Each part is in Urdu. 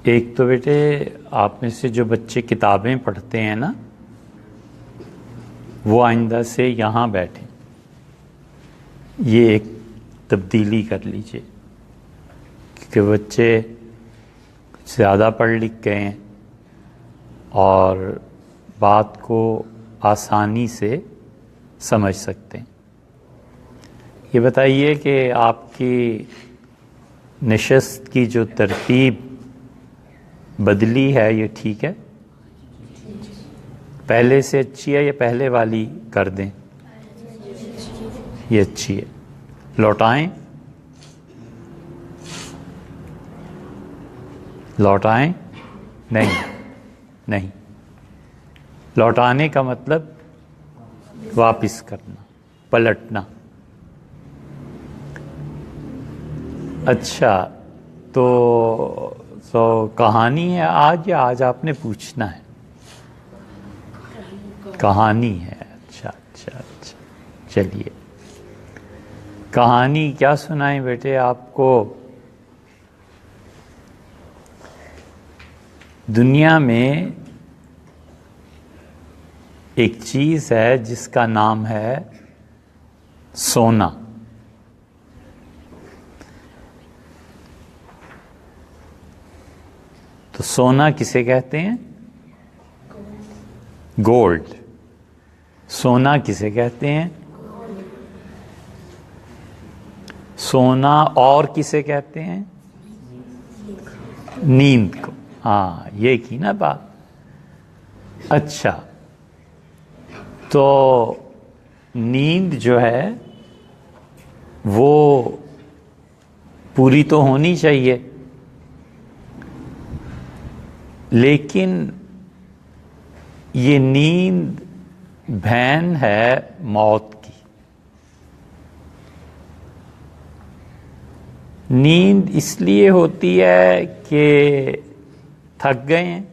ایک تو بیٹے آپ میں سے جو بچے کتابیں پڑھتے ہیں نا، وہ آئندہ سے یہاں بیٹھیں، یہ ایک تبدیلی کر لیجئے، کیونکہ بچے زیادہ پڑھ لکھ گئے ہیں اور بات کو آسانی سے سمجھ سکتے ہیں۔ یہ بتائیے کہ آپ کی نشست کی جو ترتیب بدلی ہے یہ ٹھیک ہے؟ پہلے سے اچھی ہے یا پہلے والی کر دیں؟ یہ اچھی ہے، لوٹائیں؟ لوٹائیں؟ نہیں، لوٹانے کا مطلب واپس کرنا، پلٹنا۔ اچھا، تو کہانی ہے آج یا آج آپ نے پوچھنا ہے؟ کہانی ہے، اچھا، چلیے کہانی کیا سنائیں بیٹے آپ کو؟ دنیا میں ایک چیز ہے جس کا نام ہے سونا۔ تو سونا کسے کہتے ہیں؟ گولڈ۔ سونا کسے کہتے ہیں؟ سونا اور کسے کہتے ہیں؟ نیند کو۔ ہاں، یہ کی نا بات۔ اچھا، تو نیند جو ہے وہ پوری تو ہونی چاہیے، لیکن یہ نیند بہن ہے موت کی۔ نیند اس لیے ہوتی ہے کہ تھک گئے ہیں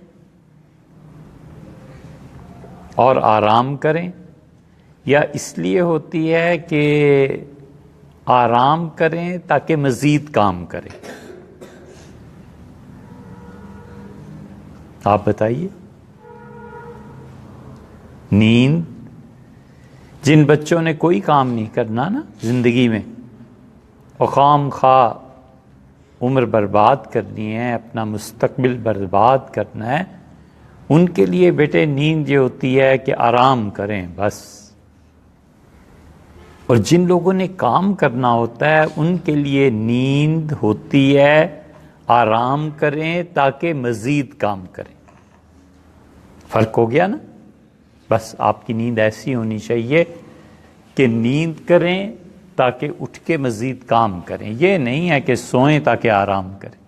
اور آرام کریں، یا اس لیے ہوتی ہے کہ آرام کریں تاکہ مزید کام کریں؟ آپ بتائیے۔ نیند، جن بچوں نے کوئی کام نہیں کرنا نا زندگی میں، اور خام خواہ عمر برباد کرنی ہے، اپنا مستقبل برباد کرنا ہے، ان کے لیے بیٹے نیند یہ ہوتی ہے کہ آرام کریں بس۔ اور جن لوگوں نے کام کرنا ہوتا ہے ان کے لیے نیند ہوتی ہے آرام کریں تاکہ مزید کام کریں۔ فرق ہو گیا نا؟ بس آپ کی نیند ایسی ہونی چاہیے کہ نیند کریں تاکہ اٹھ کے مزید کام کریں، یہ نہیں ہے کہ سوئیں تاکہ آرام کریں۔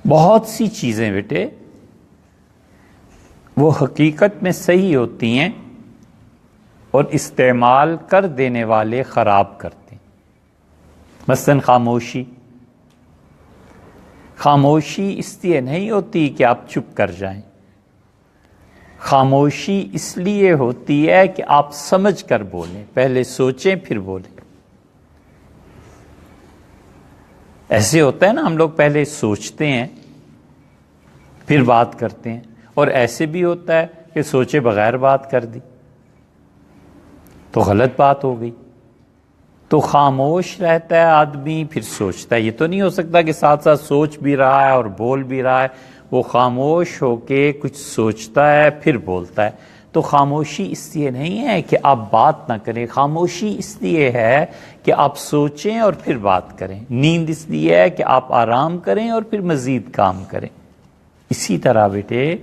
بہت سی چیزیں بیٹے وہ حقیقت میں صحیح ہوتی ہیں اور استعمال کر دینے والے خراب کرتے ہیں۔ مثلاً خاموشی اس لیے نہیں ہوتی کہ آپ چپ کر جائیں، خاموشی اس لیے ہوتی ہے کہ آپ سمجھ کر بولیں، پہلے سوچیں پھر بولیں۔ ایسے ہوتا ہے نا، ہم لوگ پہلے سوچتے ہیں پھر بات کرتے ہیں، اور ایسے بھی ہوتا ہے کہ سوچے بغیر بات کر دی تو غلط بات ہو گئی۔ تو خاموش رہتا ہے آدمی پھر سوچتا ہے، یہ تو نہیں ہو سکتا کہ ساتھ ساتھ سوچ بھی رہا ہے اور بول بھی رہا ہے۔ وہ خاموش ہو کے کچھ سوچتا ہے پھر بولتا ہے۔ تو خاموشی اس لیے نہیں ہے کہ آپ بات نہ کریں، خاموشی اس لیے ہے کہ آپ سوچیں اور پھر بات کریں۔ نیند اس لیے ہے کہ آپ آرام کریں اور پھر مزید کام کریں۔ اسی طرح بیٹے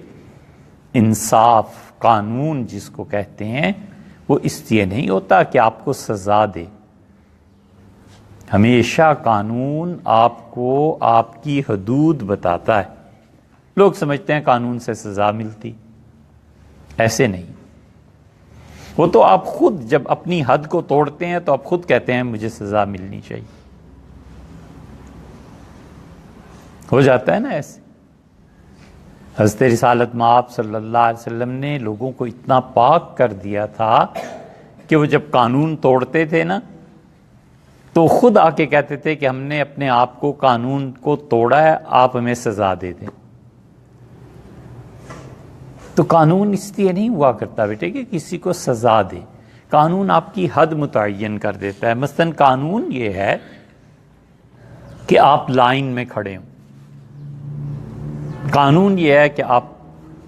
انصاف، قانون جس کو کہتے ہیں، وہ اس لیے نہیں ہوتا کہ آپ کو سزا دے۔ ہمیشہ قانون آپ کو آپ کی حدود بتاتا ہے۔ لوگ سمجھتے ہیں قانون سے سزا ملتی، ایسے نہیں۔ وہ تو آپ خود جب اپنی حد کو توڑتے ہیں تو آپ خود کہتے ہیں مجھے سزا ملنی چاہیے۔ ہو جاتا ہے نا ایسے۔ حضرت رسالت مآب صلی اللہ علیہ وسلم نے لوگوں کو اتنا پاک کر دیا تھا کہ وہ جب قانون توڑتے تھے نا تو خود آ کے کہتے تھے کہ ہم نے اپنے آپ کو قانون کو توڑا ہے، آپ ہمیں سزا دے دیں۔ تو قانون اس لیے نہیں ہوا کرتا بیٹے کہ کسی کو سزا دے، قانون آپ کی حد متعین کر دیتا ہے۔ مثلا قانون یہ ہے کہ آپ لائن میں کھڑے ہوں، قانون یہ ہے کہ آپ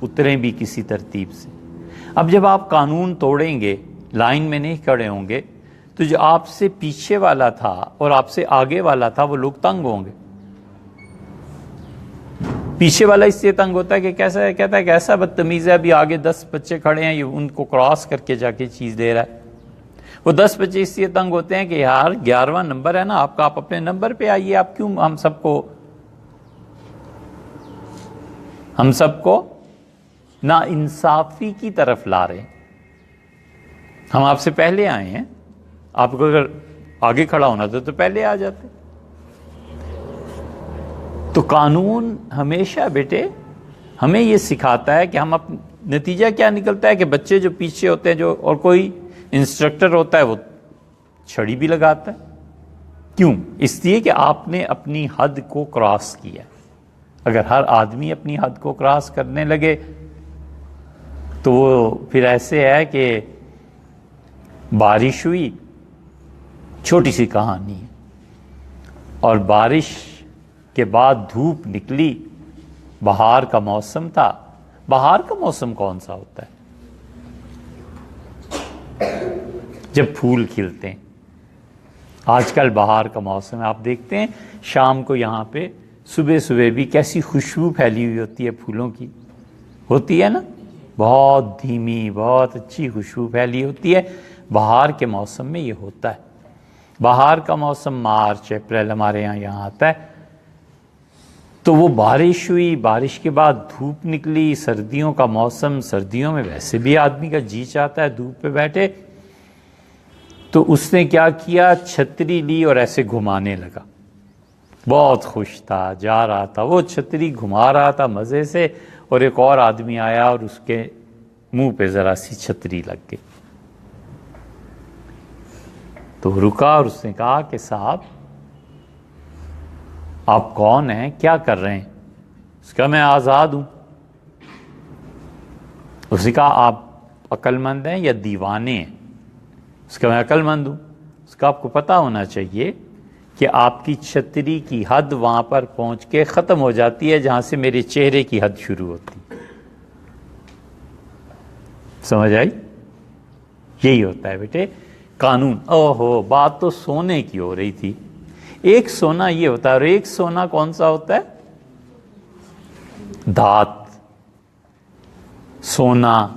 اتریں بھی کسی ترتیب سے۔ اب جب آپ قانون توڑیں گے، لائن میں نہیں کھڑے ہوں گے، تو جو آپ سے پیچھے والا تھا اور آپ سے آگے والا تھا وہ لوگ تنگ ہوں گے۔ پیچھے والا اس لیے تنگ ہوتا ہے کہ کیسا ہے، کہتا ہے کہ ایسا بدتمیز ہے، ابھی آگے 10 بچے کھڑے ہیں، یہ ان کو کراس کر کے جا کے چیز دے رہا ہے۔ وہ 10 بچے اس لیے تنگ ہوتے ہیں کہ یار 11واں نمبر ہے نا آپ کا، آپ اپنے نمبر پہ آئیے، آپ کیوں ہم سب کو نا انصافی کی طرف لا رہے ہیں۔ ہم آپ سے پہلے آئے ہیں، آپ کو اگر آگے کھڑا ہونا تھا تو پہلے آ جاتے۔ تو قانون ہمیشہ بیٹے ہمیں یہ سکھاتا ہے کہ ہم نتیجہ کیا نکلتا ہے کہ بچے جو پیچھے ہوتے ہیں اور کوئی انسٹرکٹر ہوتا ہے وہ چھڑی بھی لگاتا ہے۔ کیوں؟ اس لیے کہ آپ نے اپنی حد کو کراس کیا۔ اگر ہر آدمی اپنی حد کو کراس کرنے لگے تو وہ پھر ایسے ہے کہ بارش ہوئی، چھوٹی سی کہانی ہے، اور بارش کے بعد دھوپ نکلی، بہار کا موسم تھا۔ بہار کا موسم کون سا ہوتا ہے؟ جب پھول کھلتے ہیں۔ آج کل بہار کا موسم ہے، آپ دیکھتے ہیں شام کو یہاں پہ صبح صبح بھی کیسی خوشبو پھیلی ہوئی ہوتی ہے پھولوں کی، ہوتی ہے نا، بہت دھیمی، بہت اچھی خوشبو پھیلی ہوتی ہے۔ بہار کے موسم میں یہ ہوتا ہے۔ بہار کا موسم مارچ اپریل ہمارے یہاں آتا ہے۔ تو وہ بارش ہوئی، بارش کے بعد دھوپ نکلی، سردیوں کا موسم، سردیوں میں ویسے بھی آدمی کا جی چاہتا ہے دھوپ پہ بیٹھے، تو اس نے کیا کیا، چھتری لی اور ایسے گھمانے لگا۔ بہت خوش تھا، جا رہا تھا، وہ چھتری گھما رہا تھا مزے سے، اور ایک اور آدمی آیا اور اس کے منہ پہ ذرا سی چھتری لگ گئی۔ تو رکا اور اس نے کہا کہ صاحب آپ کون ہیں، کیا کر رہے ہیں؟ اس کا میں آزاد ہوں۔ اس نے کہا آپ عقل مند ہیں یا دیوانے ہیں؟ اس کا میں عقل مند ہوں۔ اس کا آپ کو پتہ ہونا چاہیے کہ آپ کی چھتری کی حد وہاں پر پہنچ کے ختم ہو جاتی ہے جہاں سے میرے چہرے کی حد شروع ہوتی۔ سمجھ آئی؟ یہی ہوتا ہے بیٹے قانون۔ اوہو، بات تو سونے کی ہو رہی تھی۔ ایک سونا یہ ہوتا ہے، اور ایک سونا کون سا ہوتا ہے؟ دھات، سونا،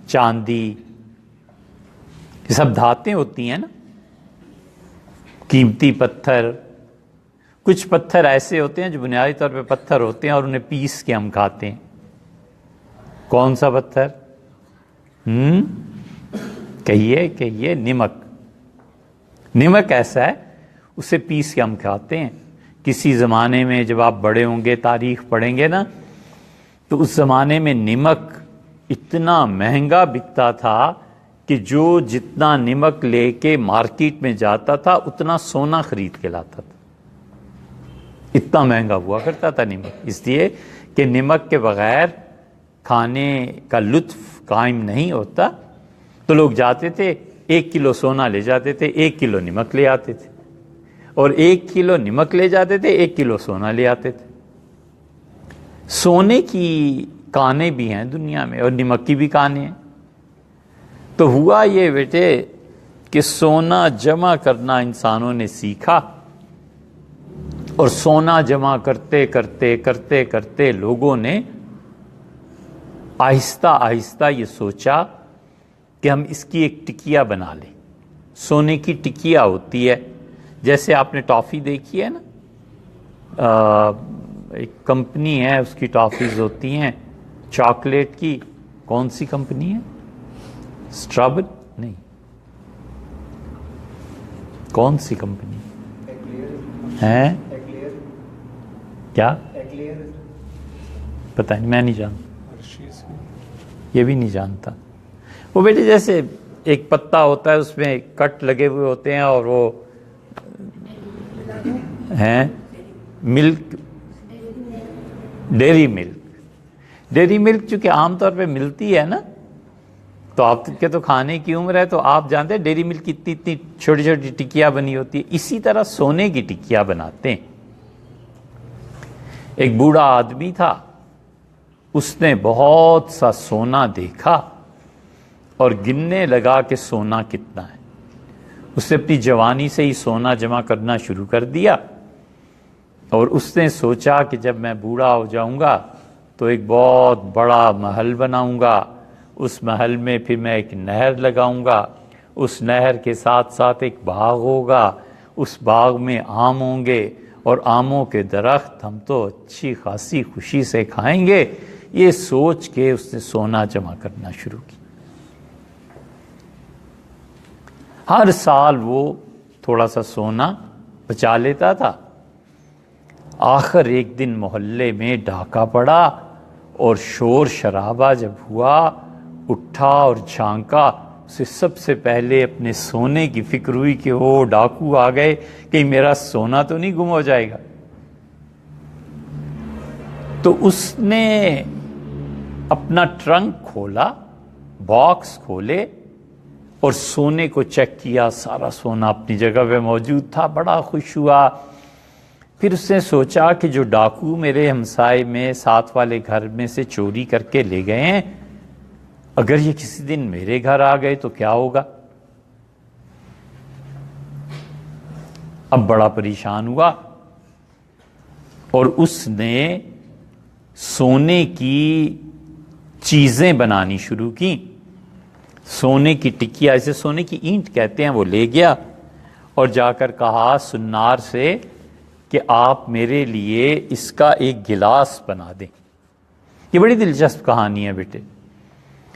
چاندی، یہ سب دھاتیں ہوتی ہیں نا، قیمتی پتھر۔ کچھ پتھر ایسے ہوتے ہیں جو بنیادی طور پہ پتھر ہوتے ہیں اور انہیں پیس کے ہم کھاتے ہیں۔ کون سا پتھر؟ کہیے نمک۔ نمک ایسا ہے، اسے پیس کے ہم کھاتے ہیں۔ کسی زمانے میں جب آپ بڑے ہوں گے، تاریخ پڑھیں گے نا، تو اس زمانے میں نمک اتنا مہنگا بکتا تھا کہ جو جتنا نمک لے کے مارکیٹ میں جاتا تھا اتنا سونا خرید کے لاتا تھا۔ اتنا مہنگا ہوا کرتا تھا نمک، اس لیے کہ نمک کے بغیر کھانے کا لطف قائم نہیں ہوتا۔ تو لوگ جاتے تھے، 1 کلو سونا لے جاتے تھے، 1 کلو نمک لے آتے تھے، اور 1 کلو نمک لے جاتے تھے، 1 کلو سونا لے آتے تھے۔ سونے کی کانیں بھی ہیں دنیا میں اور نمک کی بھی کانیں ہیں۔ تو ہوا یہ بیٹے کہ سونا جمع کرنا انسانوں نے سیکھا، اور سونا جمع کرتے کرتے لوگوں نے آہستہ آہستہ یہ سوچا کہ ہم اس کی ایک ٹکیا بنا لیں۔ سونے کی ٹکیا ہوتی ہے، جیسے آپ نے ٹافی دیکھی ہے نا، ایک کمپنی ہے اس کی ٹافیز ہوتی ہیں چاکلیٹ کی۔ کون سی کمپنی ہے؟ اسٹرابر نہیں، کون سی کمپنی ہے؟ کیا پتہ نہیں، میں نہیں جانتا، یہ بھی نہیں جانتا۔ وہ بیٹے جیسے ایک پتا ہوتا ہے، اس میں کٹ لگے ہوئے ہوتے ہیں، اور وہ ہیں ملک، ڈیری ملک چونکہ عام طور پہ ملتی ہے نا، تو آپ کے تو کھانے کی عمر ہے، تو آپ جانتے ہیں ڈیری ملک کی اتنی چھوٹی چھوٹی ٹکیاں بنی ہوتی ہے، اسی طرح سونے کی ٹکیاں بناتے ہیں۔ ایک بوڑھا آدمی تھا، اس نے بہت سا سونا دیکھا اور گننے لگا کہ سونا کتنا ہے۔ اس نے اپنی جوانی سے ہی سونا جمع کرنا شروع کر دیا، اور اس نے سوچا کہ جب میں بوڑھا ہو جاؤں گا تو ایک بہت بڑا محل بناؤں گا، اس محل میں پھر میں ایک نہر لگاؤں گا، اس نہر کے ساتھ ساتھ ایک باغ ہوگا، اس باغ میں آم ہوں گے، اور آموں کے درخت ہم تو اچھی خاصی خوشی سے کھائیں گے۔ یہ سوچ کے اس نے سونا جمع کرنا شروع کی۔ ہر سال وہ تھوڑا سا سونا بچا لیتا تھا۔ آخر ایک دن محلے میں ڈاکہ پڑا، اور شور شرابہ جب ہوا، اٹھا اور جھانکا، اسے سب سے پہلے اپنے سونے کی فکر ہوئی کہ وہ ڈاکو آ گئے، کہ میرا سونا تو نہیں گم ہو جائے گا۔ تو اس نے اپنا ٹرنک کھولا، باکس کھولے، اور سونے کو چیک کیا، سارا سونا اپنی جگہ پہ موجود تھا، بڑا خوش ہوا۔ پھر اس نے سوچا کہ جو ڈاکو میرے ہمسائے میں ساتھ والے گھر میں سے چوری کر کے لے گئے ہیں، اگر یہ کسی دن میرے گھر آ گئے تو کیا ہوگا؟ اب بڑا پریشان ہوا، اور اس نے سونے کی چیزیں بنانی شروع کی۔ سونے کی ٹکیا، اسے سونے کی اینٹ کہتے ہیں، وہ لے گیا اور جا کر کہا سنار سے کہ آپ میرے لیے اس کا ایک گلاس بنا دیں۔ یہ بڑی دلچسپ کہانی ہے بیٹے۔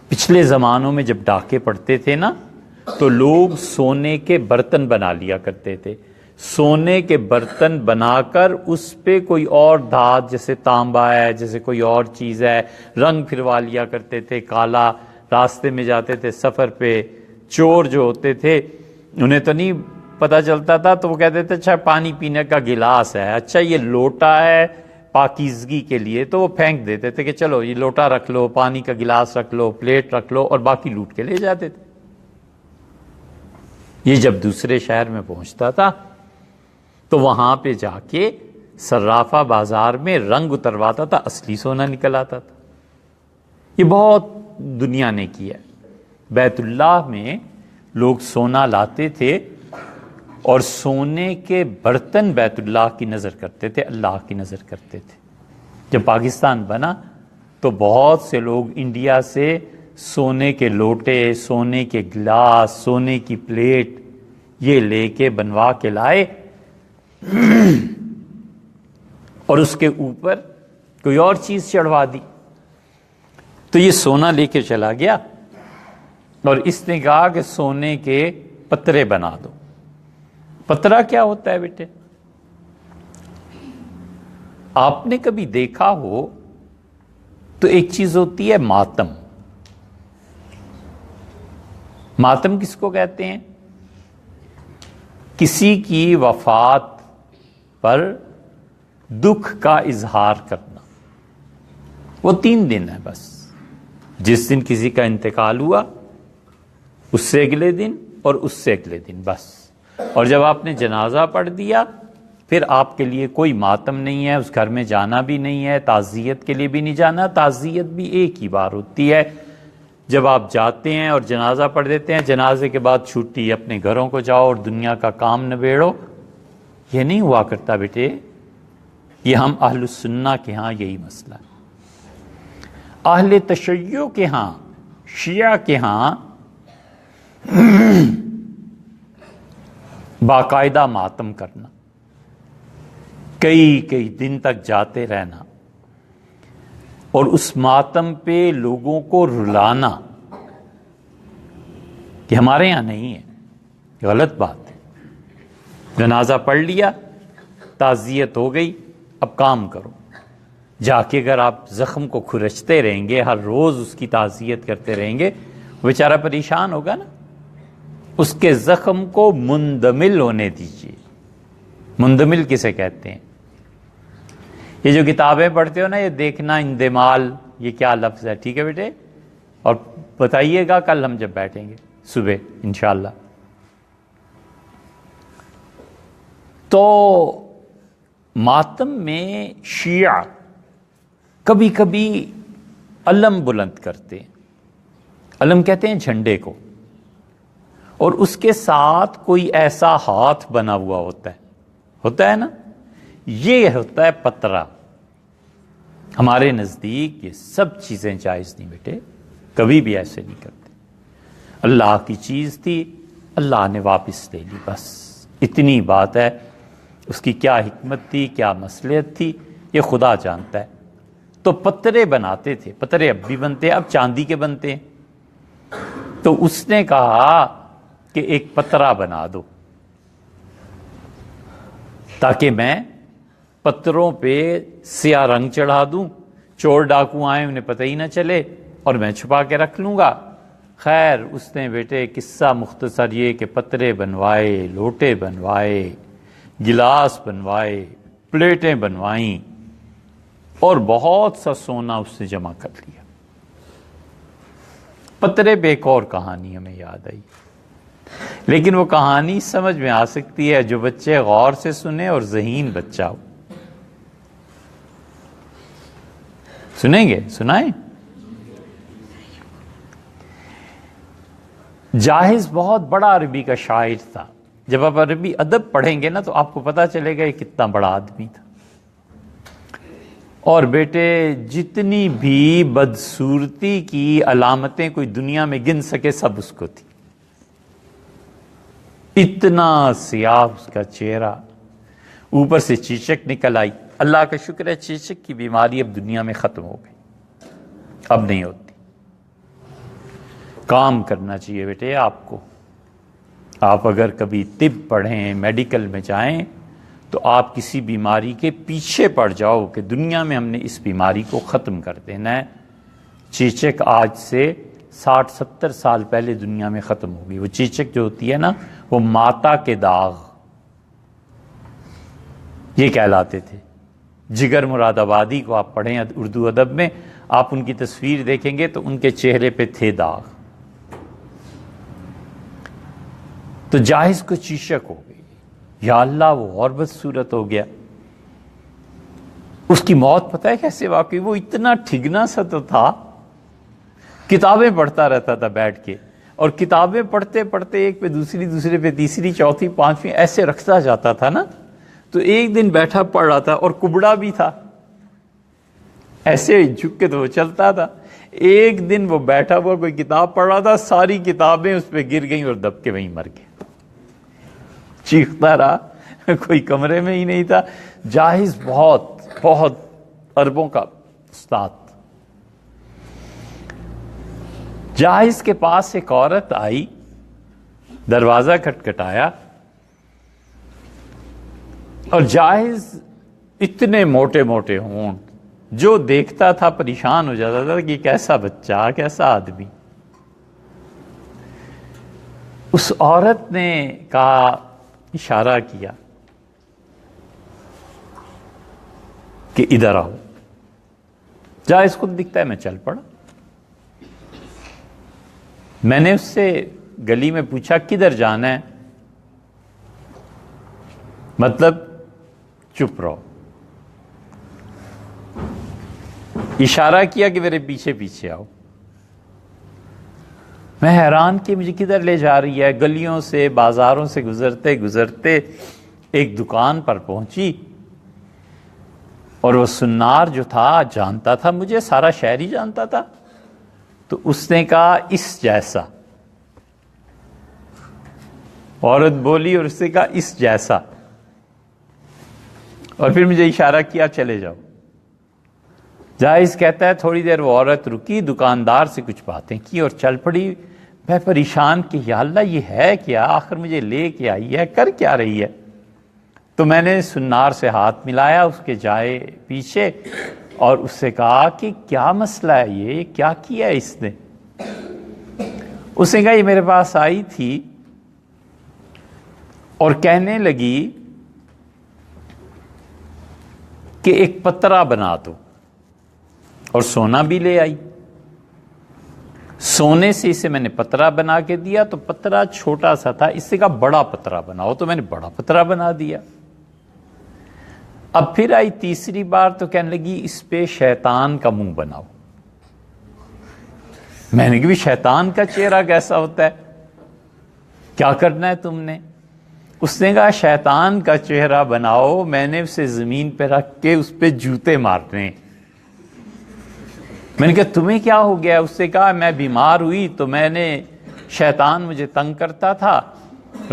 پچھلے زمانوں میں جب ڈاکے پڑتے تھے نا، تو لوگ سونے کے برتن بنا لیا کرتے تھے۔ سونے کے برتن بنا کر اس پہ کوئی اور دھات، جیسے تانبا ہے، جیسے کوئی اور چیز ہے، رنگ پھروا لیا کرتے تھے کالا۔ راستے میں جاتے تھے سفر پہ، چور جو ہوتے تھے انہیں تو نہیں پتہ چلتا تھا، تو وہ کہتے تھے اچھا پانی پینے کا گلاس ہے، اچھا یہ لوٹا ہے پاکیزگی کے لیے، تو وہ پھینک دیتے تھے کہ چلو یہ لوٹا رکھ لو، پانی کا گلاس رکھ لو، پلیٹ رکھ لو، اور باقی لوٹ کے لے جاتے تھے۔ یہ جب دوسرے شہر میں پہنچتا تھا تو وہاں پہ جا کے صرافہ بازار میں رنگ اترواتا تھا، اصلی سونا نکل آتا تھا۔ یہ بہت دنیا نے کیا ہے۔ بیت اللہ میں لوگ سونا لاتے تھے، اور سونے کے برتن بیت اللہ کی نظر کرتے تھے، اللہ کی نظر کرتے تھے۔ جب پاکستان بنا تو بہت سے لوگ انڈیا سے سونے کے لوٹے، سونے کے گلاس، سونے کی پلیٹ یہ لے کے بنوا کے لائے، اور اس کے اوپر کوئی اور چیز چڑھوا دی۔ تو یہ سونا لے کے چلا گیا، اور اس نے کہا کہ سونے کے پترے بنا دو۔ پترا کیا ہوتا ہے بیٹے؟ آپ نے کبھی دیکھا ہو تو ایک چیز ہوتی ہے ماتم۔ ماتم کس کو کہتے ہیں؟ کسی کی وفات پر دکھ کا اظہار کرنا۔ وہ 3 دن ہے بس۔ جس دن کسی کا انتقال ہوا، اس سے اگلے دن، اور اس سے اگلے دن، بس۔ اور جب آپ نے جنازہ پڑھ دیا، پھر آپ کے لیے کوئی ماتم نہیں ہے، اس گھر میں جانا بھی نہیں ہے، تعزیت کے لیے بھی نہیں جانا۔ تعزیت بھی ایک ہی بار ہوتی ہے، جب آپ جاتے ہیں اور جنازہ پڑھ دیتے ہیں، جنازے کے بعد چھٹی، اپنے گھروں کو جاؤ اور دنیا کا کام نبیڑو۔ یہ نہیں ہوا کرتا بیٹے، یہ ہم اہل السنہ کے ہاں یہی مسئلہ ہے۔ اہل تشیع کے ہاں، شیعہ کے ہاں باقاعدہ ماتم کرنا، کئی دن تک جاتے رہنا، اور اس ماتم پہ لوگوں کو رلانا، کہ ہمارے یہاں نہیں ہے، غلط بات ہے۔ جنازہ پڑھ لیا، تعزیت ہو گئی، اب کام کرو۔ جا کے اگر آپ زخم کو کھرچتے رہیں گے، ہر روز اس کی تعزیت کرتے رہیں گے، وہ بیچارہ پریشان ہوگا نا۔ اس کے زخم کو مندمل ہونے دیجیے۔ مندمل کسے کہتے ہیں؟ یہ جو کتابیں پڑھتے ہو نا، یہ دیکھنا اندمال یہ کیا لفظ ہے، ٹھیک ہے بیٹے؟ اور بتائیے گا کل ہم جب بیٹھیں گے صبح انشاءاللہ۔ تو ماتم میں شیعہ کبھی کبھی علم بلند کرتے ہیں، علم کہتے ہیں جھنڈے کو، اور اس کے ساتھ کوئی ایسا ہاتھ بنا ہوا ہوتا ہے نا، یہ ہوتا ہے پترا۔ ہمارے نزدیک یہ سب چیزیں جائز نہیں بیٹے، کبھی بھی ایسے نہیں کرتے۔ اللہ کی چیز تھی، اللہ نے واپس لے لی، بس اتنی بات ہے۔ اس کی کیا حکمت تھی، کیا مصلحت تھی، یہ خدا جانتا ہے۔ تو پترے بناتے تھے، پترے اب بھی بنتے ہیں، اب چاندی کے بنتے ہیں۔ تو اس نے کہا کہ ایک پترا بنا دو تاکہ میں پتروں پہ سیاہ رنگ چڑھا دوں، چور ڈاکو آئیں انہیں پتہ ہی نہ چلے، اور میں چھپا کے رکھ لوں گا۔ خیر اس نے بیٹے قصہ مختصر یہ کہ پترے بنوائے، لوٹے بنوائے، گلاس بنوائے، پلیٹیں بنوائیں، اور بہت سا سونا اس سے جمع کر لیا۔ پترے پہ ایک اور کہانی ہمیں یاد آئی، لیکن وہ کہانی سمجھ میں آ سکتی ہے جو بچے غور سے سنیں اور ذہین بچہ ہو۔ سنیں گے؟ سنائیں۔ جاحظ بہت بڑا عربی کا شاعر تھا۔ جب آپ عربی ادب پڑھیں گے نا تو آپ کو پتا چلے گا یہ کتنا بڑا آدمی تھا۔ اور بیٹے جتنی بھی بدصورتی کی علامتیں کوئی دنیا میں گن سکے سب اس کو تھی۔ اتنا سیاہ اس کا چہرہ، اوپر سے چیچک نکل آئی۔ اللہ کا شکر ہے چیچک کی بیماری اب دنیا میں ختم ہو گئی، اب نہیں ہوتی۔ کام کرنا چاہیے بیٹے آپ کو۔ آپ اگر کبھی طب پڑھیں، میڈیکل میں جائیں، تو آپ کسی بیماری کے پیچھے پڑ جاؤ کہ دنیا میں ہم نے اس بیماری کو ختم کر دینا ہے۔ چیچک آج سے 60-70 سال پہلے دنیا میں ختم ہو گئی۔ وہ چیچک جو ہوتی ہے نا، وہ ماتا کے داغ یہ کہلاتے تھے۔ جگر مراد آبادی کو آپ پڑھیں اردو ادب میں، آپ ان کی تصویر دیکھیں گے تو ان کے چہرے پہ تھے داغ۔ تو جاحظ کو چیچک ہو گئی، یا اللہ وہ اور بدصورت ہو گیا۔ اس کی موت پتہ ہے کیسے واقعی؟ وہ اتنا ٹھگنا سا تو تھا، کتابیں پڑھتا رہتا تھا بیٹھ کے، اور کتابیں پڑھتے پڑھتے ایک پہ دوسری، دوسرے پہ تیسری، چوتھی، پانچویں ایسے رکھتا جاتا تھا نا۔ تو ایک دن بیٹھا پڑھ رہا تھا، اور کبڑا بھی تھا، ایسے جھک کے تو وہ چلتا تھا۔ ایک دن وہ بیٹھا ہوا کوئی کتاب پڑھ رہا تھا، ساری کتابیں اس پہ گر گئیں اور دب کے وہیں مر گیا۔ چیختا رہا، کوئی کمرے میں ہی نہیں تھا۔ جاحظ بہت عربوں کا استاد۔ جاحظ کے پاس ایک عورت آئی، دروازہ کھٹکھٹایا، اور جاحظ اتنے موٹے موٹے ہونٹ، جو دیکھتا تھا پریشان ہو جاتا تھا کہ کیسا بچہ، کیسا آدمی۔ اس عورت نے کہا، اشارہ کیا کہ ادھر آؤ۔ جاحظ خود دکھتا ہے، میں چل پڑا۔ میں نے اس سے گلی میں پوچھا کدھر جانا ہے؟ مطلب چپ رہو۔ اشارہ کیا کہ میرے پیچھے پیچھے آؤ۔ میں حیران کہ مجھے کدھر لے جا رہی ہے۔ گلیوں سے، بازاروں سے گزرتے گزرتے ایک دکان پر پہنچی، اور وہ سنار جو تھا جانتا تھا مجھے، سارا شہر ہی جانتا تھا۔ تو اس نے کہا اس جیسا، عورت بولی اور اس نے کہا اس جیسا، اور پھر مجھے اشارہ کیا چلے جاؤ۔ جاحظ کہتا ہے تھوڑی دیر وہ عورت رکی، دکاندار سے کچھ باتیں کی اور چل پڑی۔ میں پریشان کہ یا اللہ یہ ہے کیا، آخر مجھے لے کے آئی ہے، کر کیا رہی ہے؟ تو میں نے سنار سے ہاتھ ملایا اس کے جائے پیچھے، اور اس سے کہا کہ کیا مسئلہ ہے، یہ کیا کیا ہے اس نے؟ اس نے کہا یہ میرے پاس آئی تھی اور کہنے لگی کہ ایک پترا بنا دو، اور سونا بھی لے آئی۔ سونے سے اسے میں نے پترا بنا کے دیا، تو پترا چھوٹا سا تھا، اس سے کہا بڑا پترا بناؤ، تو میں نے بڑا پترا بنا دیا۔ اب پھر آئی تیسری بار تو کہنے لگی اس پہ شیطان کا منہ بناؤ۔ میں نے کہا شیطان کا چہرہ کیسا ہوتا ہے، کیا کرنا ہے تم نے؟ اس نے کہا شیطان کا چہرہ بناؤ، میں نے اسے زمین پہ رکھ کے اس پہ جوتے مارنے۔ میں نے کہا تمہیں کیا ہو گیا؟ اس سے کہا میں بیمار ہوئی تو میں نے، شیطان مجھے تنگ کرتا تھا،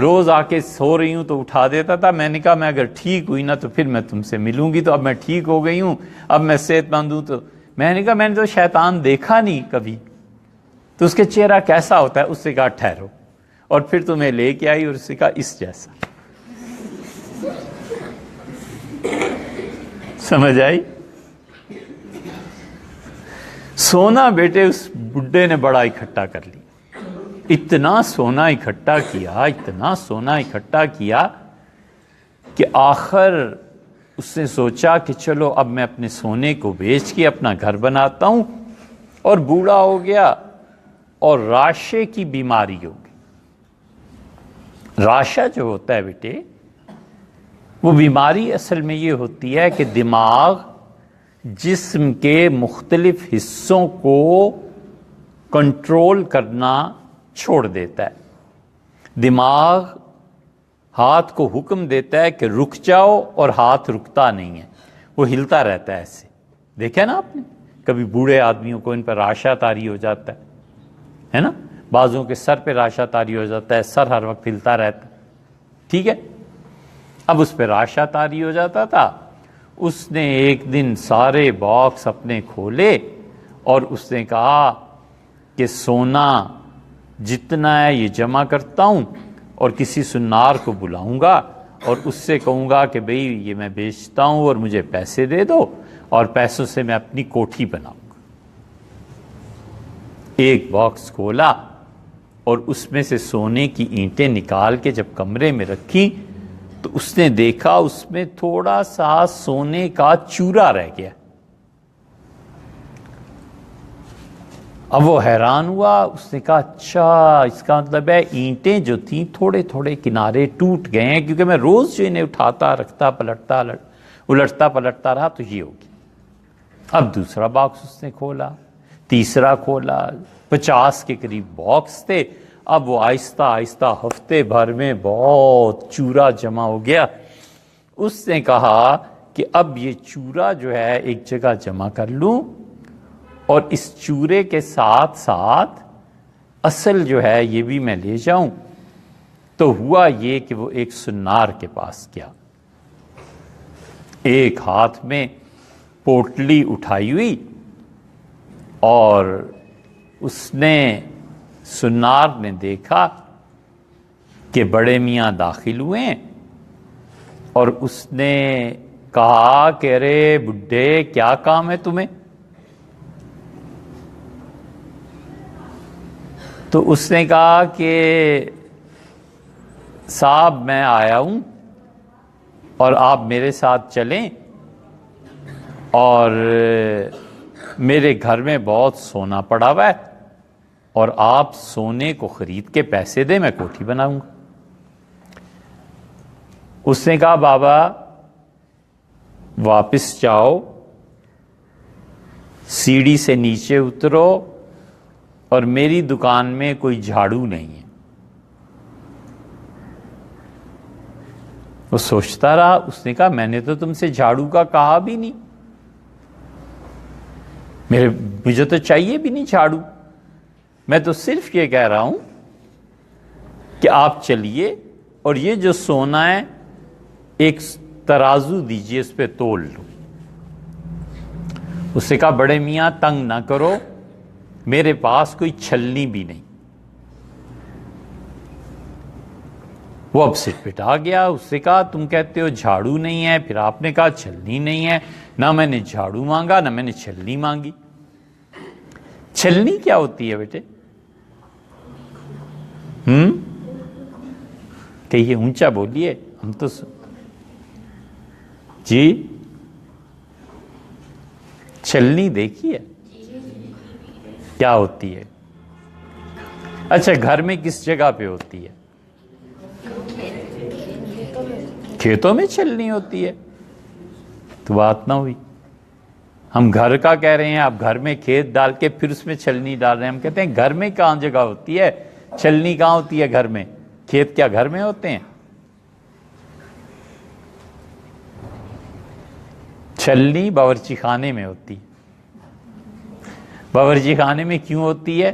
روز آ کے سو رہی ہوں تو اٹھا دیتا تھا۔ میں نے کہا میں اگر ٹھیک ہوئی نا تو پھر میں تم سے ملوں گی، تو اب میں ٹھیک ہو گئی ہوں، اب میں صحت مند ہوں۔ تو میں نے کہا میں نے تو شیطان دیکھا نہیں کبھی، تو اس کے چہرہ کیسا ہوتا ہے؟ اس سے کہا ٹھہرو، اور پھر تمہیں لے کے آئی اور اس سے کہا اس جیسا۔ سمجھ آئی؟ سونا بیٹے اس بڈھے نے بڑا اکٹھا کر لی، اتنا سونا اکٹھا کیا، اتنا سونا اکٹھا کیا کہ آخر اس نے سوچا کہ چلو اب میں اپنے سونے کو بیچ کے اپنا گھر بناتا ہوں، اور بوڑھا ہو گیا اور راشے کی بیماری ہو گئی۔ راشا جو ہوتا ہے بیٹے، وہ بیماری اصل میں یہ ہوتی ہے کہ دماغ جسم کے مختلف حصوں کو کنٹرول کرنا چھوڑ دیتا ہے۔ دماغ ہاتھ کو حکم دیتا ہے کہ رک جاؤ، اور ہاتھ رکتا نہیں ہے، وہ ہلتا رہتا ہے ایسے۔ دیکھا نا آپ نے کبھی بوڑھے آدمیوں کو، ان پر راشا طاری ہو جاتا ہے نا، بعضوں کے سر پہ راشا طاری ہو جاتا ہے، سر ہر وقت ہلتا رہتا ہے، ٹھیک ہے۔ اب اس پہ راشا طاری ہو جاتا تھا۔ اس نے ایک دن سارے باکس اپنے کھولے اور اس نے کہا کہ سونا جتنا ہے یہ جمع کرتا ہوں، اور کسی سنار کو بلاؤں گا اور اس سے کہوں گا کہ بھئی یہ میں بیچتا ہوں اور مجھے پیسے دے دو، اور پیسوں سے میں اپنی کوٹھی بناؤں گا۔ ایک باکس کھولا اور اس میں سے سونے کی اینٹیں نکال کے جب کمرے میں رکھی تو اس نے دیکھا اس میں تھوڑا سا سونے کا چورا رہ گیا۔ اب وہ حیران ہوا، اس نے کہا اچھا اس کا مطلب ہے اینٹیں جو تھیں تھوڑے تھوڑے کنارے ٹوٹ گئے ہیں، کیونکہ میں روز جو انہیں اٹھاتا رکھتا پلٹتا الٹتا پلٹتا رہا تو یہ ہوگی۔ اب دوسرا باکس اس نے کھولا، تیسرا کھولا، 50 کے قریب باکس تھے۔ اب وہ آہستہ آہستہ ہفتے بھر میں بہت چورا جمع ہو گیا۔ اس نے کہا کہ اب یہ چورا جو ہے ایک جگہ جمع کر لوں، اور اس چورے کے ساتھ ساتھ اصل جو ہے یہ بھی میں لے جاؤں۔ تو ہوا یہ کہ وہ ایک سنار کے پاس گیا، ایک ہاتھ میں پوٹلی اٹھائی ہوئی، اور اس نے سنار نے دیکھا کہ بڑے میاں داخل ہوئے ہیں، اور اس نے کہا کہ ارے بڈھے کیا کام ہے تمہیں؟ تو اس نے کہا کہ صاحب میں آیا ہوں اور آپ میرے ساتھ چلیں، اور میرے گھر میں بہت سونا پڑا ہوا ہے، اور آپ سونے کو خرید کے پیسے دیں، میں کوٹھی بناؤں گا۔ اس نے کہا بابا واپس جاؤ، سیڑھی سے نیچے اترو، اور میری دکان میں کوئی جھاڑو نہیں ہے۔ وہ سوچتا رہا، اس نے کہا میں نے تو تم سے جھاڑو کا کہا بھی نہیں، مجھے تو چاہیے بھی نہیں جھاڑو، میں تو صرف یہ کہہ رہا ہوں کہ آپ چلیے اور یہ جو سونا ہے ایک ترازو دیجئے، اس پہ تول لو۔ اس نے کہا بڑے میاں تنگ نہ کرو، میرے پاس کوئی چھلنی بھی نہیں۔ وہ اب سٹپٹا گیا، اس سے کہا تم کہتے ہو جھاڑو نہیں ہے، پھر آپ نے کہا چھلنی نہیں ہے، نہ میں نے جھاڑو مانگا نہ میں نے چھلنی مانگی۔ چھلنی کیا ہوتی ہے بیٹے؟ کہیے، اونچا بولیے، ہم تو جی چھلنی دیکھی ہے کیا ہوتی ہے؟ اچھا، گھر میں کس جگہ پہ ہوتی ہے؟ کھیتوں میں چھلنی ہوتی ہے؟ تو بات نہ ہوئی. ہم گھر کا کہہ رہے ہیں، آپ گھر میں کھیت ڈال کے پھر اس میں چھلنی ڈال رہے ہیں. ہم کہتے ہیں گھر میں کہاں جگہ ہوتی ہے، چھلنی کہاں ہوتی ہے گھر میں؟ کھیت کیا گھر میں ہوتے ہیں؟ چھلنی باورچی خانے میں ہوتی ہے. باورچی خانے میں کیوں ہوتی ہے؟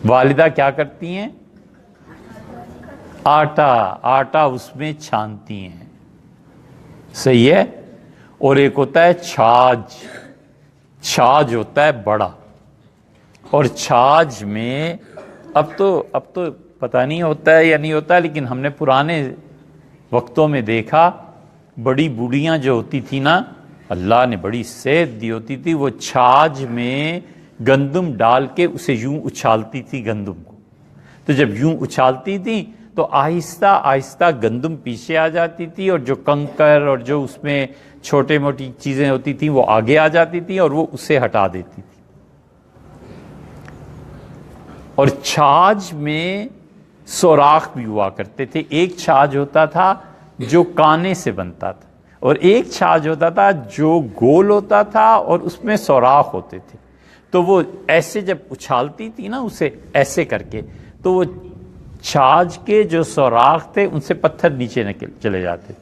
والدہ کیا کرتی ہیں؟ آٹا اس میں چھانتی ہیں. صحیح ہے. اور ایک ہوتا ہے چھاج ہوتا ہے بڑا. اور چھاج میں اب تو پتہ نہیں ہوتا ہے یا نہیں ہوتا ہے، لیکن ہم نے پرانے وقتوں میں دیکھا بڑی بوڑھیاں جو ہوتی تھی نا، اللہ نے بڑی صحت دی ہوتی تھی، وہ چھاج میں گندم ڈال کے اسے یوں اچھالتی تھی گندم کو. تو جب یوں اچھالتی تھی تو آہستہ آہستہ گندم پیچھے آ جاتی تھی، اور جو کنکر اور جو اس میں چھوٹے موٹی چیزیں ہوتی تھیں وہ آگے آ جاتی تھی اور وہ اسے ہٹا دیتی تھی. اور چھاج میں سوراخ بھی ہوا کرتے تھے. ایک چھاج ہوتا تھا جو کانے سے بنتا تھا، اور ایک چھاج ہوتا تھا جو گول ہوتا تھا اور اس میں سوراخ ہوتے تھے. تو وہ ایسے جب اچھالتی تھی نا اسے ایسے کر کے، تو وہ چھاج کے جو سوراخ تھے ان سے پتھر نیچے چلے جاتے.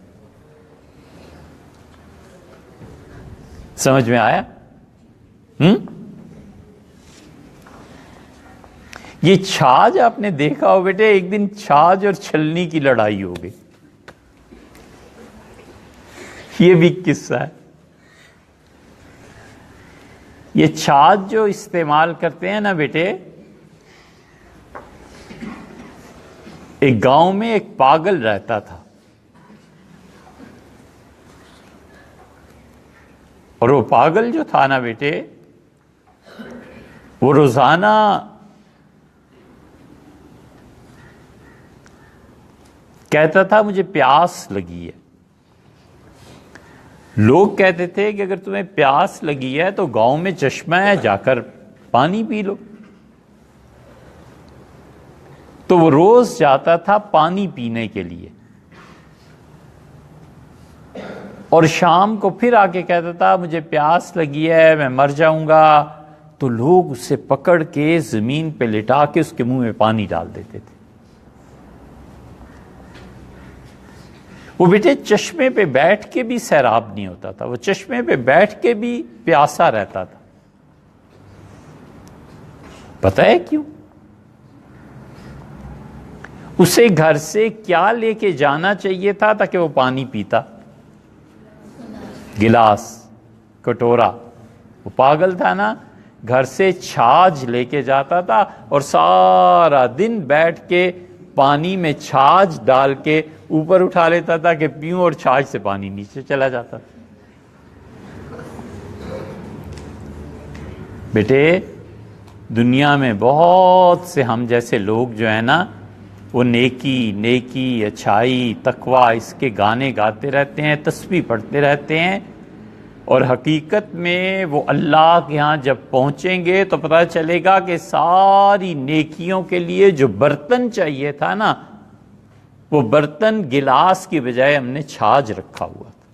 سمجھ میں آیا؟ یہ چھاج آپ نے دیکھا ہو بیٹے، ایک دن چھاج اور چھلنی کی لڑائی ہو گئی. یہ بھی قصہ ہے. یہ چھاج جو استعمال کرتے ہیں نا بیٹے، ایک گاؤں میں ایک پاگل رہتا تھا، اور وہ پاگل جو تھا نا بیٹے، وہ روزانہ کہتا تھا مجھے پیاس لگی ہے. لوگ کہتے تھے کہ اگر تمہیں پیاس لگی ہے تو گاؤں میں چشمہ ہے، جا کر پانی پی لو. تو وہ روز جاتا تھا پانی پینے کے لیے، اور شام کو پھر آ کے کہتا تھا مجھے پیاس لگی ہے، میں مر جاؤں گا. تو لوگ اسے پکڑ کے زمین پہ لٹا کے اس کے منہ میں پانی ڈال دیتے تھے. وہ بیٹے چشمے پہ بیٹھ کے بھی سیراب نہیں ہوتا تھا، وہ چشمے پہ بیٹھ کے بھی پیاسا رہتا تھا. پتہ ہے کیوں؟ اسے گھر سے کیا لے کے جانا چاہیے تھا تاکہ وہ پانی پیتا؟ گلاس، کٹورا. وہ پاگل تھا نا، گھر سے چھاج لے کے جاتا تھا اور سارا دن بیٹھ کے پانی میں چھاج ڈال کے اوپر اٹھا لیتا تھا کہ پیوں، اور چھاج سے پانی نیچے چلا جاتا تھا. بیٹے دنیا میں بہت سے ہم جیسے لوگ جو ہیں نا، وہ نیکی اچھائی تقوی اس کے گانے گاتے رہتے ہیں، تسبیح پڑھتے رہتے ہیں، اور حقیقت میں وہ اللہ کے ہاں جب پہنچیں گے تو پتہ چلے گا کہ ساری نیکیوں کے لیے جو برتن چاہیے تھا نا، وہ برتن گلاس کی بجائے ہم نے چھاج رکھا ہوا تھا.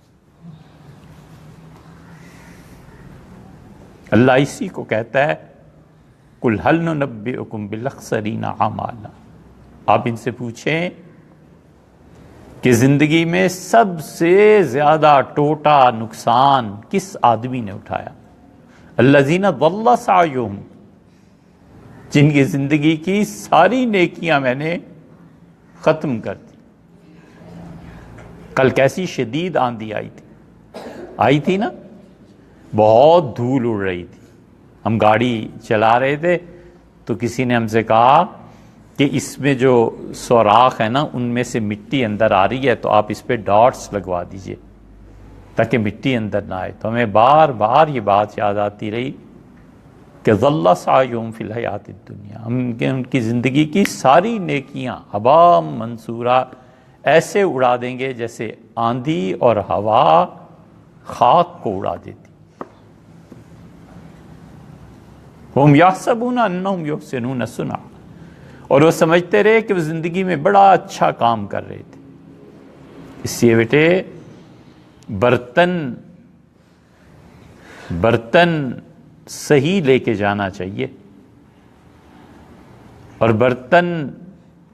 اللہ اسی کو کہتا ہے قُلْ هَلْ نُنَبِّئُكُمْ بِالْأَخْسَرِينَ أَعْمَالًا. آپ ان سے پوچھیں کہ زندگی میں سب سے زیادہ ٹوٹا نقصان کس آدمی نے اٹھایا؟ الَّذِينَ ضَلَّ سَعْيُهُمْ، جن کی زندگی کی ساری نیکیاں میں نے ختم کر دی. کل کیسی شدید آندھی آئی تھی نا، بہت دھول اڑ رہی تھی. ہم گاڑی چلا رہے تھے تو کسی نے ہم سے کہا کہ اس میں جو سوراخ ہے نا ان میں سے مٹی اندر آ رہی ہے، تو آپ اس پہ ڈاٹس لگوا دیجئے تاکہ مٹی اندر نہ آئے. تو ہمیں بار بار یہ بات یاد آتی رہی کہ ظل سعیہم فی الحیات الدنیا، ان کی زندگی کی ساری نیکیاں ہبا منصورہ ایسے اڑا دیں گے جیسے آندھی اور ہوا خاک کو اڑا دیتی۔ ہم یحسبون انہم یحسنون صنعا، اور وہ سمجھتے رہے کہ وہ زندگی میں بڑا اچھا کام کر رہے تھے۔ اس لیے بیٹے برتن صحیح لے کے جانا چاہیے، اور برتن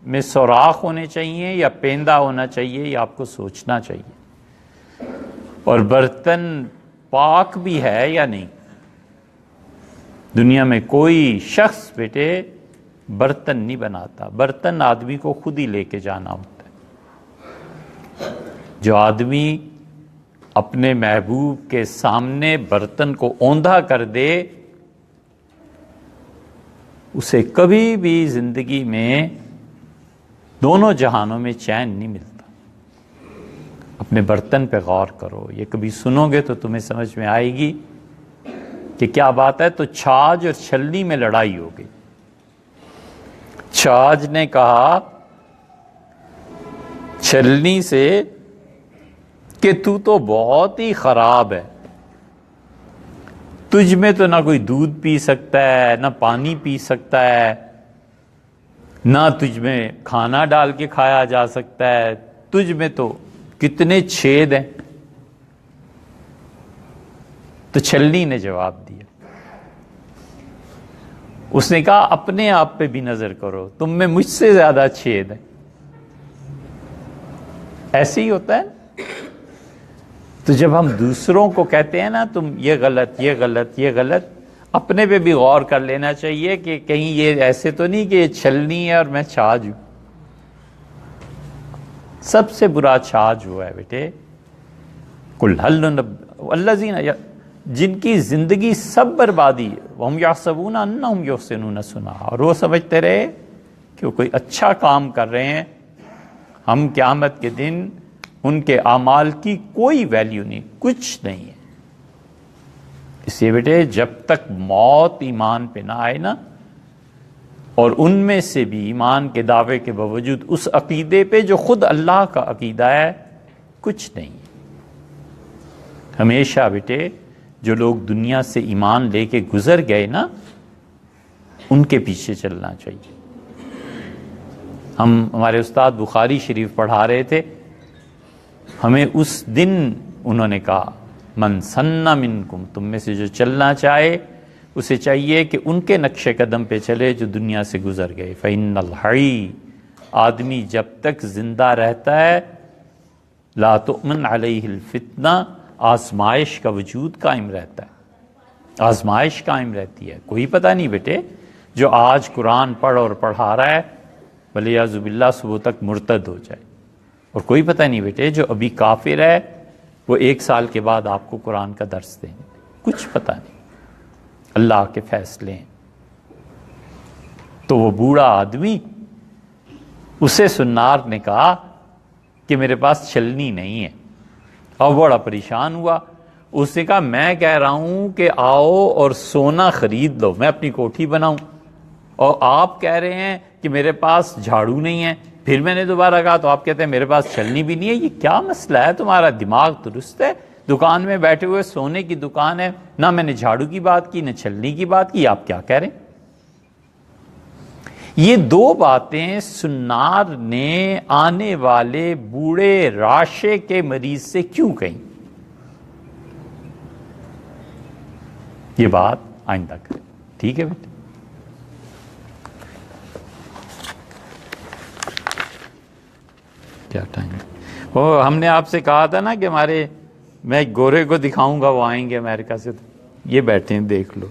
میں سوراخ ہونے چاہیے یا پیندہ ہونا چاہیے، یہ آپ کو سوچنا چاہیے۔ اور برتن پاک بھی ہے یا نہیں۔ دنیا میں کوئی شخص بیٹے برتن نہیں بناتا، برتن آدمی کو خود ہی لے کے جانا ہوتا ہے۔ جو آدمی اپنے محبوب کے سامنے برتن کو اوندھا کر دے، اسے کبھی بھی زندگی میں دونوں جہانوں میں چین نہیں ملتا۔ اپنے برتن پہ غور کرو، یہ کبھی سنو گے تو تمہیں سمجھ میں آئے گی کہ کیا بات ہے۔ تو چھاج اور چھلنی میں لڑائی ہو گئی۔ چھاج نے کہا چھلنی سے کہ تو بہت ہی خراب ہے، تجھ میں تو نہ کوئی دودھ پی سکتا ہے، نہ پانی پی سکتا ہے، نہ تجھ میں کھانا ڈال کے کھایا جا سکتا ہے، تجھ میں تو کتنے چھید ہیں۔ تو چھلنی نے جواب دیا، اس نے کہا اپنے آپ پہ بھی نظر کرو، تم میں مجھ سے زیادہ چھید ہیں۔ ایسے ہی ہوتا ہے۔ تو جب ہم دوسروں کو کہتے ہیں نا تم یہ غلط یہ غلط یہ غلط، اپنے پہ بھی غور کر لینا چاہیے کہ کہیں یہ ایسے تو نہیں کہ یہ چھلنی ہے اور میں چھاج ہوں۔ سب سے برا چھاج ہوا ہے بیٹے کل حل الذین، جن کی زندگی سب بربادی ہے، وہم یحسبون انہم یحسنون صنعا، اور وہ سمجھتے رہے کہ وہ کوئی اچھا کام کر رہے ہیں۔ ہم قیامت کے دن ان کے اعمال کی کوئی ویلیو نہیں، کچھ نہیں ہے۔ اس لیے بیٹے جب تک موت ایمان پہ نہ آئے نا، اور ان میں سے بھی ایمان کے دعوے کے باوجود اس عقیدے پہ جو خود اللہ کا عقیدہ ہے، کچھ نہیں ہے۔ ہمیشہ بیٹے جو لوگ دنیا سے ایمان لے کے گزر گئے نا، ان کے پیچھے چلنا چاہیے۔ ہمارے استاد بخاری شریف پڑھا رہے تھے، ہمیں اس دن انہوں نے کہا من سن منکم، تم میں سے جو چلنا چاہے اسے چاہیے کہ ان کے نقش قدم پہ چلے جو دنیا سے گزر گئے۔ فإن الحی، آدمی جب تک زندہ رہتا ہے، لا تؤمن علیہ الفتنہ، آزمائش کا وجود قائم رہتا ہے، آزمائش قائم رہتی ہے۔ کوئی پتہ نہیں بیٹے جو آج قرآن پڑھ اور پڑھا رہا ہے ولیعوذ باللہ صبح تک مرتد ہو جائے، اور کوئی پتہ نہیں بیٹے جو ابھی کافر ہے وہ 1 سال کے بعد آپ کو قرآن کا درس دیں گے، کچھ پتہ نہیں، اللہ کے فیصلے ہیں۔ تو وہ بوڑھا آدمی، اسے سنار نے کہا کہ میرے پاس چھلنی نہیں ہے، اور بڑا پریشان ہوا۔ اس نے کہا میں کہہ رہا ہوں کہ آؤ اور سونا خرید لو، میں اپنی کوٹھی بناؤں، اور آپ کہہ رہے ہیں کہ میرے پاس جھاڑو نہیں ہے۔ پھر میں نے دوبارہ کہا تو آپ کہتے ہیں میرے پاس چھلنی بھی نہیں ہے۔ یہ کیا مسئلہ ہے؟ تمہارا دماغ درست ہے؟ دکان میں بیٹھے ہوئے، سونے کی دکان ہے، نہ میں نے جھاڑو کی بات کی نہ چھلنی کی بات کی، آپ کیا کہہ رہے ہیں؟ یہ 2 باتیں سنار نے آنے والے بوڑھے راشے کے مریض سے کیوں کہیں؟ یہ بات آئندہ کریں، ٹھیک ہے بیٹے؟ کیا ٹائم؟ وہ ہم نے آپ سے کہا تھا نا کہ میں گورے کو دکھاؤں گا، وہ آئیں گے امریکہ سے، تو یہ بیٹھے ہیں دیکھ لو۔